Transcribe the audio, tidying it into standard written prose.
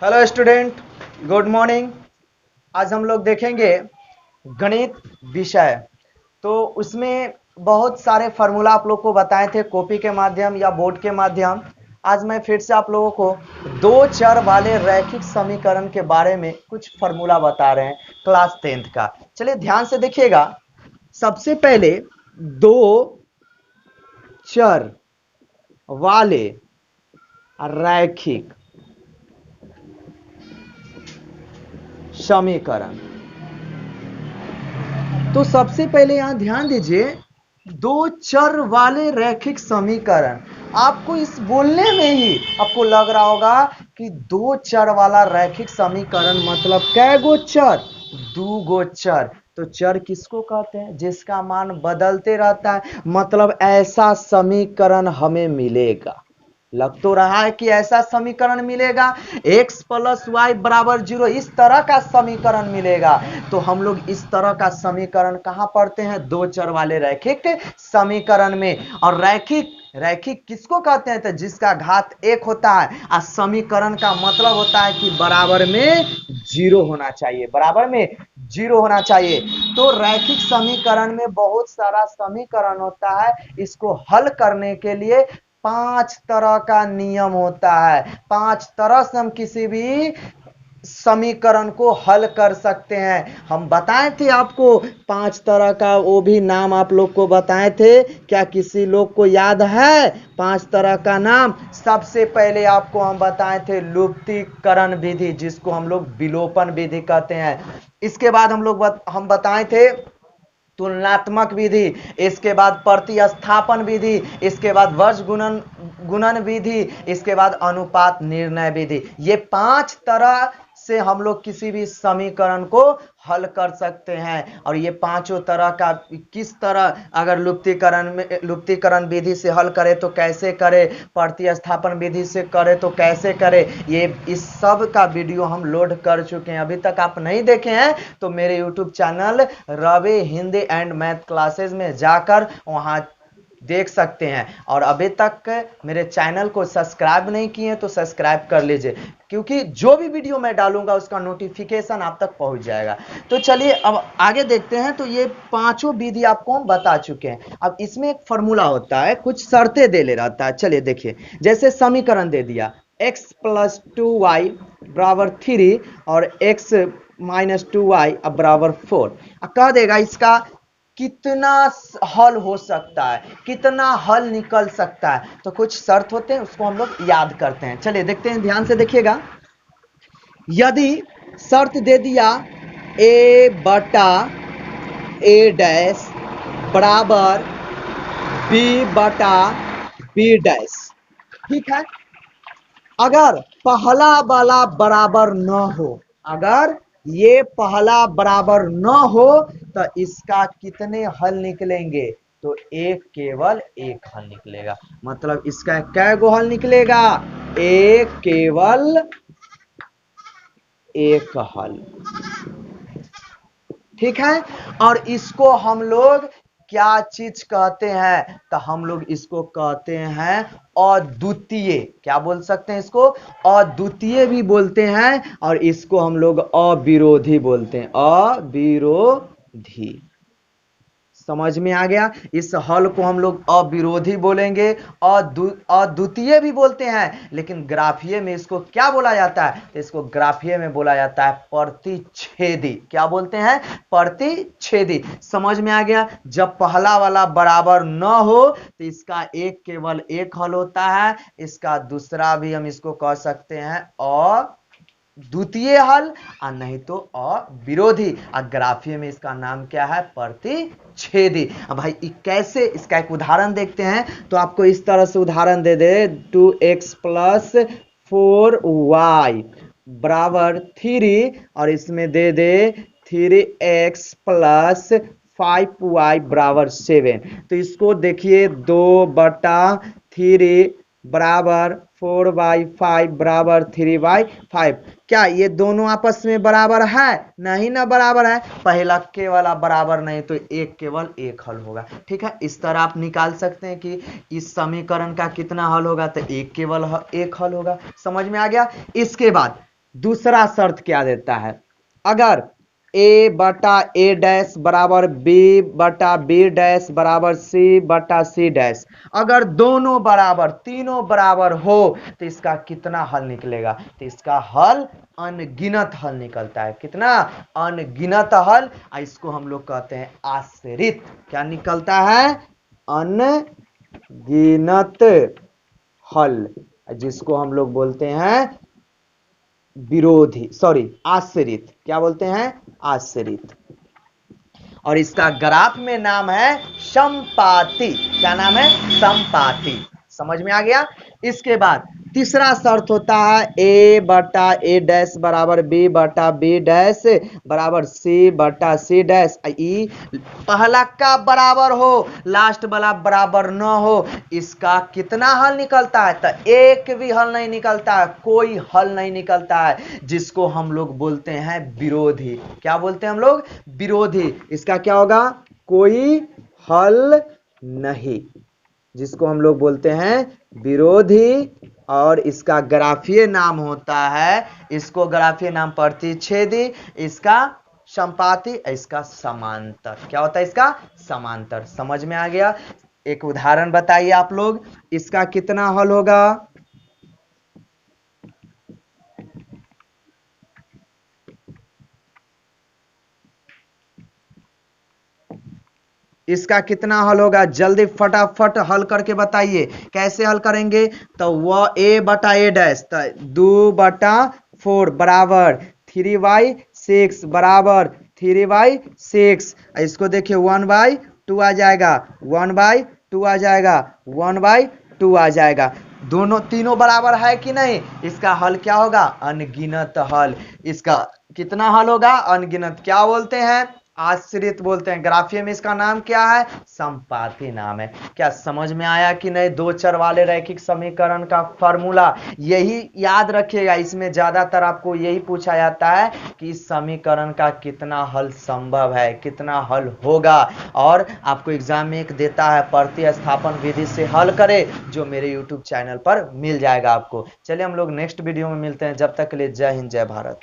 Hello student, good morning. आज हम लोग देखेंगे गणित विषय। तो उसमें बहुत सारे फार्मूला आप लोग को बताए थे कॉपी के माध्यम या बोर्ड के माध्यम। आज मैं फिर से आप लोगों को दो चर वाले रैखिक समीकरण के बारे में कुछ फार्मूला बता रहे हैं क्लास 10th का। चलिए ध्यान से देखिएगा। सबसे पहले दो चर वाले रैखिक समीकरण। तो सबसे पहले यहां ध्यान दीजिए, दो चर वाले रैखिक समीकरण। आपको इस बोलने में ही आपको लग रहा होगा कि दो चर वाला रैखिक समीकरण मतलब कै गो चर? दो गो चर। तो चर किसको कहते हैं? जिसका मान बदलते रहता है, मतलब ऐसा समीकरण हमें मिलेगा। लग तो रहा है कि ऐसा समीकरण मिलेगा, x प्लस वाई बराबर 0, इस तरह का समीकरण मिलेगा। तो हम लोग इस तरह का समीकरण कहां पढ़ते हैं? दो चर वाले रैखिक समीकरण में। और रैखिक रैखिक किसको कहते हैं? तो जिसका घात एक होता है और समीकरण का मतलब होता है कि बराबर में जीरो होना चाहिए, बराबर में जीरो होना चाहिए। तो रैखिक समीकरण में बहुत सारा समीकरण होता है। इसको हल करने के लिए 5 तरह का नियम होता है। 5 तरह से हम किसी भी समीकरण को हल कर सकते हैं। हम बताए थे आपको 5 तरह का, वो भी नाम आप लोग को बताए थे। क्या किसी लोग को याद है 5 तरह का नाम? सबसे पहले आपको हम बताए थे लुप्तीकरण विधि, जिसको हम लोग विलोपन विधि कहते हैं। इसके बाद हम बताए थे तुलनात्मक विधि, इसके बाद प्रतिस्थापन विधि, इसके बाद वर्ग गुणन गुणन विधि, इसके बाद अनुपात निर्णय विधि। ये 5 तरह से हम लोग किसी भी समीकरण को हल कर सकते हैं। और ये पांचों तरह का किस तरह, अगर लुप्तीकरण विधि से हल करें तो कैसे करें, प्रतिस्थापन विधि से करें तो कैसे करें, ये इस सब का वीडियो हम लोड कर चुके हैं। अभी तक आप नहीं देखे हैं तो मेरे YouTube channel Ravi Hindi and math classes में जाकर वहां देख सकते हैं। और अभी तक मेरे चैनल को सब्सक्राइब नहीं किए तो सब्सक्राइब कर लीजिए, क्योंकि जो भी वीडियो मैं डालूंगा उसका नोटिफिकेशन आप तक पहुंच जाएगा। तो चलिए अब आगे देखते हैं। तो ये पांचों विधि आपको हम बता चुके हैं। अब इसमें एक फॉर्मूला होता है, कुछ शर्तें दे ले रहता है। चलिए देखिए, जैसे समीकरण दे दिया x प्लस 2y बराबर 3 और x माइनस 2y बराबर 4, कह देगा इसका कितना हल हो सकता है, कितना हल निकल सकता है। तो कुछ शर्त होते हैं, उसको हम लोग याद करते हैं। चलिए देखते हैं, ध्यान से देखिएगा। यदि शर्त दे दिया a बटा a डैश बराबर b बटा b डैश, ठीक है। अगर पहला वाला बराबर न हो, अगर ये पहला बराबर न हो तो इसका कितने हल निकलेंगे? तो एक, केवल एक हल निकलेगा। मतलब इसका कै गो हल निकलेगा? एक, केवल एक हल, ठीक है। और इसको हम लोग क्या चीज कहते हैं? तो हम लोग इसको कहते हैं अद्वितीय। क्या बोल सकते हैं इसको? अद्वितीय भी बोलते हैं, और इसको हम लोग अविरोधी बोलते हैं, अविरोधी। समझ में आ गया? इस हल को हम लोग अविरोधी बोलेंगे, अद्वितीय भी बोलते हैं, लेकिन ग्राफीय में इसको क्या बोला जाता है? तो इसको ग्राफीय में बोला जाता है प्रतिच्छेदी। क्या बोलते हैं? प्रतिच्छेदी। समझ में आ गया? जब पहला वाला बराबर न हो तो इसका एक, केवल एक हल होता है। इसका दूसरा भी हम इसको कह सकते हैं द्वितीय हल, और नहीं तो अविरोधी। और ग्राफीय में इसका नाम क्या है? प्रतिच्छेदी। अब भाई कैसे, इसका एक उदाहरण देखते हैं। तो आपको इस तरह से उदाहरण दे दे 2x प्लस 4y बराबर 3, और इसमें दे दे 3x प्लस 5y बराबर 7। तो इसको देखिए 2/3 बराबर 4/5 बराबर 3/5। क्या ये दोनों आपस में बराबर है? नहीं ना, बराबर है। पहला के वाला बराबर नहीं, तो एक, केवल एक हल होगा। ठीक है, इस तरह आप निकाल सकते हैं कि इस समीकरण का कितना हल होगा? तो एक, केवल एक हल होगा। समझ में आ गया? इसके बाद दूसरा शर्त क्या देता है, अगर a बटा a डैश बराबर b बटा b डैश बराबर c बटा c डैश, अगर दोनों बराबर, तीनों बराबर हो तो इसका कितना हल निकलेगा, तो इसका हल अनगिनत हल निकलता है। कितना? अनगिनत हल। इसको हम लोग कहते हैं आश्रित। क्या निकलता है? अनगिनत हल, जिसको हम लोग बोलते हैं विरोधी, सॉरी आश्रित। क्या बोलते हैं? आश्रित। और इसका ग्राफ में नाम है समपाती। क्या नाम है? समपाती। समझ में आ गया? इसके बाद तीसरा शर्त होता है a बटा a डैश बराबर b बटा b डैश बराबर c बटा c डैश। ई पहला का बराबर हो, लास्ट वाला बराबर न हो, इसका कितना हल निकलता है? तो एक भी हल नहीं निकलता है, कोई हल नहीं निकलता है, जिसको हम लोग बोलते हैं विरोधी। क्या बोलते हैं हम लोग? विरोधी। इसका क्या होगा? कोई हल नहीं, जिसको हम लोग बोलते हैं विरोधी। और इसका ग्राफीय नाम होता है, इसको ग्राफीय नाम प्रतिच्छेदी, इसका संपाती, इसका समांतर। क्या होता है? इसका समांतर। समझ में आ गया? एक उदाहरण बताइए आप लोग, इसका कितना हल होगा? इसका कितना हल होगा? जल्दी फटाफट हल करके बताइए। कैसे हल करेंगे? तो वह a बटा a डैश, तो 2/4 बराबर 3/6 बराबर 3/6। इसको देखिए 1/2 आ जाएगा, 1/2 आ जाएगा, 1/2 आ जाएगा। दोनों तीनों बराबर है कि नहीं? इसका हल क्या होगा? अनगिनत हल। इसका कितना हल होगा? अनगिनत। क्या बोलते हैं? आश्रित बोलते हैं। ग्राफीय में इसका नाम क्या है? संपाती नाम है। क्या समझ में आया कि नहीं? दो चर वाले रैखिक समीकरण का फॉर्मूला यही याद रखिएगा। इसमें ज्यादातर आपको यही पूछा जाता है कि इस समीकरण का कितना हल संभव है, कितना हल होगा। और आपको एग्जाम में एक देता है प्रतिस्थापन विधि से हल करे, जो मेरे यूट्यूब चैनल पर मिल जाएगा आपको। चलिए हम लोग नेक्स्ट वीडियो में मिलते हैं। जब तक के लिए जय हिंद, जय भारत।